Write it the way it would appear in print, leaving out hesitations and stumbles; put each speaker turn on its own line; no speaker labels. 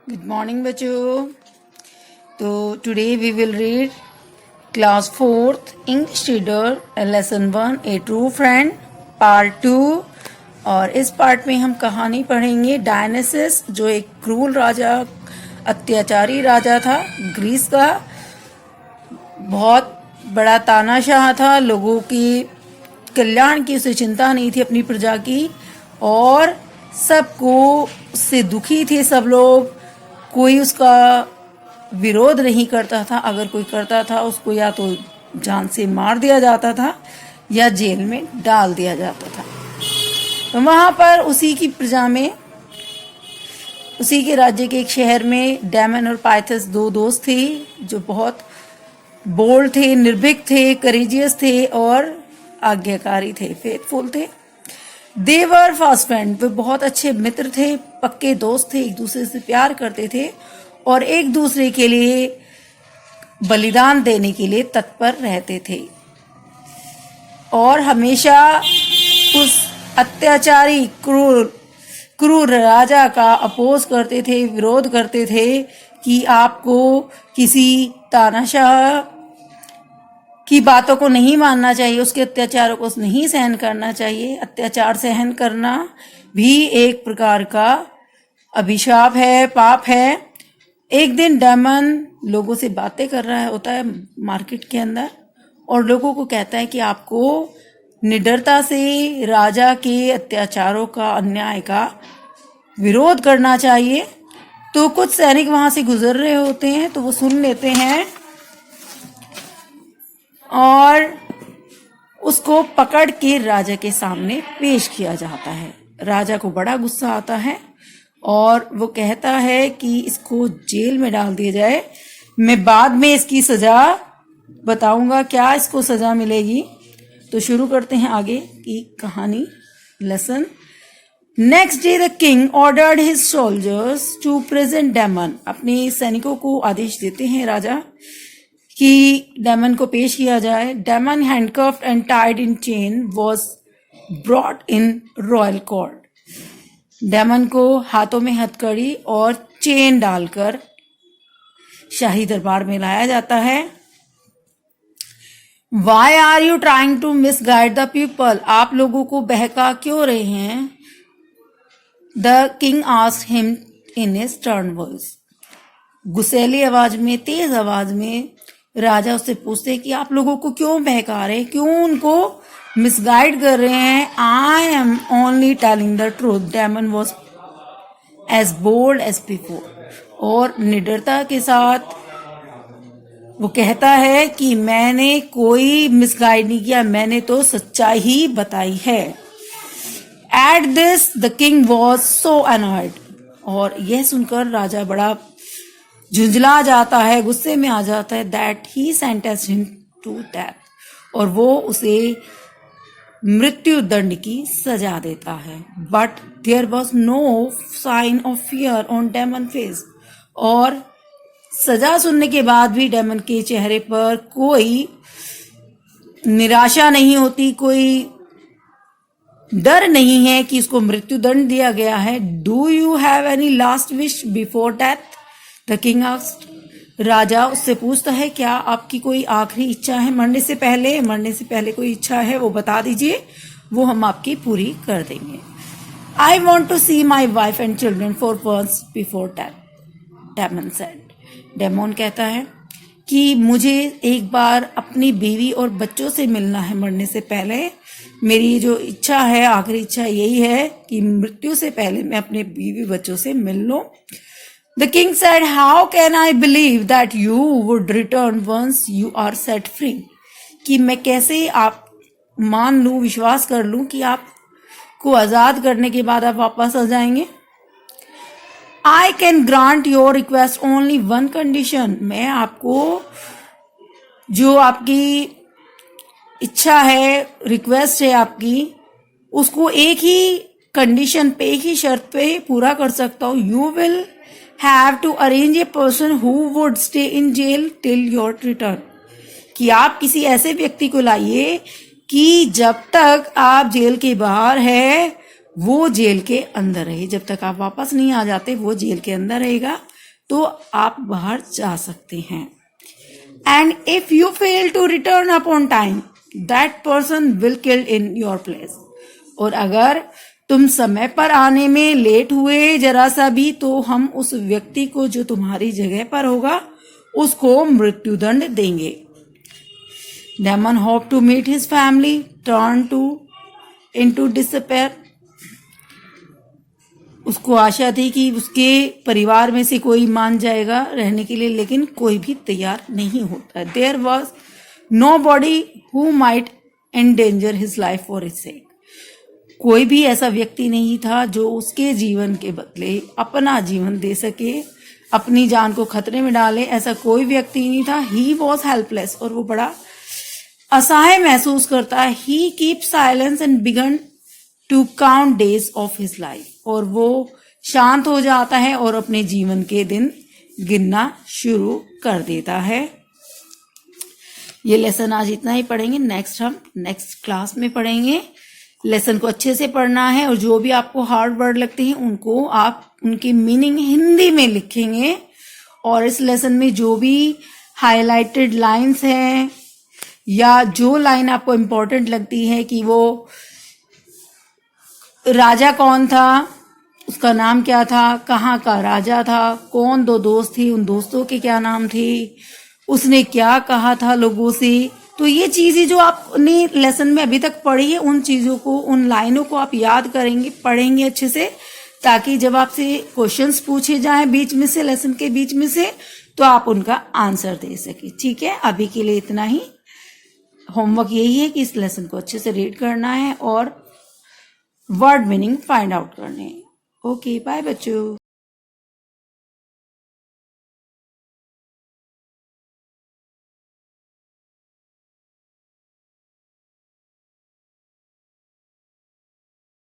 Good morning, बच्चों. तो today we will read class 4th English reader lesson 1 A True Friend part 2. और इस part में हम कहानी पढ़ेंगे डायनासिस, जो एक क्रूर राजा, अत्याचारी राजा था ग्रीस का. बहुत बड़ा तानाशाह था, लोगों की कल्याण की उसे चिंता नहीं थी अपनी प्रजा की, और सबको उससे दुखी थे सब लोग. कोई उसका विरोध नहीं करता था. अगर कोई करता था उसको या तो जान से मार दिया जाता था या जेल में डाल दिया जाता था. तो वहाँ पर उसी की प्रजा में, उसी के राज्य के एक शहर में डेमन और पाइथस दो दोस्त थे जो बहुत बोल्ड थे, निर्भीक थे, करेजियस थे और आज्ञाकारी थे, फेथफुल थे. देवर फास्ट फ्रेंड, वे बहुत अच्छे मित्र थे, पक्के दोस्त थे, एक दूसरे से प्यार करते थे और एक दूसरे के लिए बलिदान देने के लिए तत्पर रहते थे और हमेशा उस अत्याचारी क्रूर राजा का अपोज करते थे, विरोध करते थे कि आपको किसी तानाशाह की बातों को नहीं मानना चाहिए, उसके अत्याचारों को नहीं सहन करना चाहिए. अत्याचार सहन करना भी एक प्रकार का अभिशाप है, पाप है. एक दिन डेमन लोगों से बातें कर रहा होता है मार्केट के अंदर और लोगों को कहता है कि आपको निडरता से राजा के अत्याचारों का, अन्याय का विरोध करना चाहिए. तो कुछ सैनिक वहां से गुजर रहे होते हैं तो वो सुन लेते हैं और उसको पकड़ के राजा के सामने पेश किया जाता है. राजा को बड़ा गुस्सा आता है और वो कहता है कि इसको जेल में डाल दिया जाए. मैं बाद में इसकी सजा बताऊंगा, क्या इसको सजा मिलेगी. तो शुरू करते हैं आगे की कहानी, lesson. Next day the king ordered his soldiers to present Damon. अपने सैनिकों को आदेश देते हैं राजा कि डेमन को पेश किया जाए. Damon handcuffed and tied in chain was brought in royal court. Damon को हाथों में हथकड़ी और चेन डालकर शाही दरबार में लाया जाता है. Why are you trying to misguide the people. आप लोगों को बहका क्यों रहे हैं. The king asked him in a stern voice. गुस्सैली आवाज में, तेज आवाज में राजा उससे पूछते हैं कि आप लोगों को क्यों बहका रहे हैं, क्यों उनको मिसगाइड कर रहे हैं. I am only telling the truth. Damon was as bold as before. और निडरता के साथ वो कहता है कि मैंने कोई मिसगाइड नहीं किया, मैंने तो सच्चाई ही बताई है. At this the king was so annoyed. और यह सुनकर राजा बड़ा झुंझला जाता है, गुस्से में आ जाता है. That he sentenced him to death. और वो उसे मृत्यु दंड की सजा देता है. But there was no sign of fear on Damon face. और सजा सुनने के बाद भी डेमन के चेहरे पर कोई निराशा नहीं होती, कोई डर नहीं है कि इसको मृत्यु दंड दिया गया है. Do you have any last wish before death. The king asked. राजा उससे पूछता है, क्या आपकी कोई आखिरी इच्छा है मरने से पहले. मरने से पहले कोई इच्छा है वो बता दीजिए, वो हम आपकी पूरी कर देंगे. I want to see my wife and children for once before death. Damon said. Damon कहता है कि मुझे एक बार अपनी बीवी और बच्चों से मिलना है मरने से पहले. मेरी जो इच्छा है, आखिरी इच्छा यही है कि मृत्यु से पहले मैं अपने बीवी बच्चों से मिल लूं. The king said, how can I believe that you would return once you are set free. कि मैं कैसे आप मान लूं, विश्वास कर लूं कि आपको आजाद करने के बाद आप वापस आ जाएंगे. I can grant your request only one condition. मैं आपको जो आपकी इच्छा है, रिक्वेस्ट है आपकी, उसको एक ही कंडीशन पे, एक ही शर्त पे पूरा कर सकता हूं. You will have to arrange a person who would stay in jail till your return. कि आप किसी ऐसे व्यक्ति को लाइए कि जब तक आप जेल के बाहर है वो जेल के अंदर रहे. जब तक आप वापस नहीं आ जाते वो जेल के अंदर रहेगा. तो आप बाहर जा सकते हैं। And if you fail to return upon time that person will kill in your place. और अगर तुम समय पर आने में लेट हुए जरा सा भी, तो हम उस व्यक्ति को जो तुम्हारी जगह पर होगा उसको मृत्युदंड देंगे। Damon hope to meet his family turn to into disappear. उसको आशा थी कि उसके परिवार में से कोई मान जाएगा रहने के लिए, लेकिन कोई भी तैयार नहीं होता। There was nobody who might endanger his life for his sake. कोई भी ऐसा व्यक्ति नहीं था जो उसके जीवन के बदले अपना जीवन दे सके, अपनी जान को खतरे में डाले। ऐसा कोई व्यक्ति नहीं था। ही वॉज हेल्पलेस, और वो बड़ा असहाय महसूस करता है। He keep silence and begin to count days of his life. और वो शांत हो जाता है और अपने जीवन के दिन गिनना शुरू कर देता है। ये लेसन आज इतना ही पढ़ेंगे। हम नेक्स्ट क्लास में पढ़ेंगे। लेसन को अच्छे से पढ़ना है, और जो भी आपको हार्ड वर्ड लगते हैं उनको आप उनकी मीनिंग हिंदी में लिखेंगे। और इस लेसन में जो भी हाईलाइटेड लाइंस हैं या जो लाइन आपको इम्पोर्टेंट लगती है कि वो राजा कौन था, उसका नाम क्या था, कहाँ का राजा था, कौन दो दोस्त थी, उन दोस्तों के क्या नाम थे, उसने क्या कहा था लोगों से, तो ये चीजें जो आपने लेसन में अभी तक पढ़ी है उन चीजों को, उन लाइनों को आप याद करेंगे, पढ़ेंगे अच्छे से, ताकि जब आपसे क्वेश्चंस पूछे जाएं बीच में से, लेसन के बीच में से, तो आप उनका आंसर दे सके। ठीक है, अभी के लिए इतना ही। होमवर्क यही है कि इस लेसन को अच्छे से रीड करना है और वर्ड मीनिंग फाइंड आउट करने हैं। ओके, बाय बच्चों।